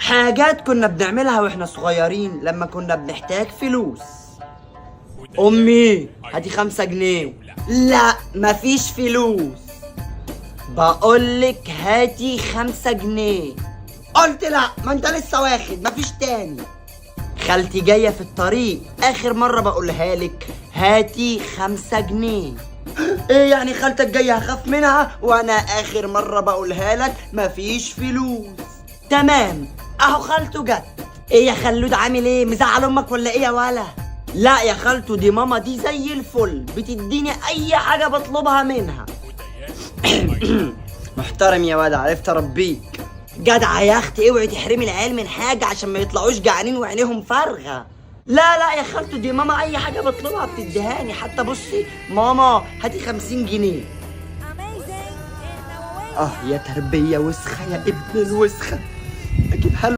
حاجات كنا بنعملها واحنا صغيرين لما كنا بنحتاج فلوس. امي هاتي 5 جنيه. لا مفيش فلوس. بقولك هاتي 5 جنيه. قلت لا، ما انت لسه واخد، مفيش تاني. خالتي جاية في الطريق، اخر مرة بقولها لك هاتي 5 جنيه. ايه يعني خالتك جاية هخاف منها وانا اخر مرة بقولها لك مفيش فلوس؟ تمام، اهو خالته جت. ايه يا خلود عامل ايه؟ مزعل امك ولا ايه يا ولا؟ لا يا خالته، دي ماما دي زي الفل، بتديني اي حاجة بطلبها منها. محترم يا واد، عرفت اربيك. جدع يا اختي، اوعي تحرمي العيال من حاجة عشان ما يطلعوش جعانين وعينيهم فارغة. لا يا خالته، دي ماما اي حاجة بطلبها بتديهاني. حتى بصي ماما هاتي 50 جنيه. يا تربية وسخة يا ابن الوسخة. اجيبها له.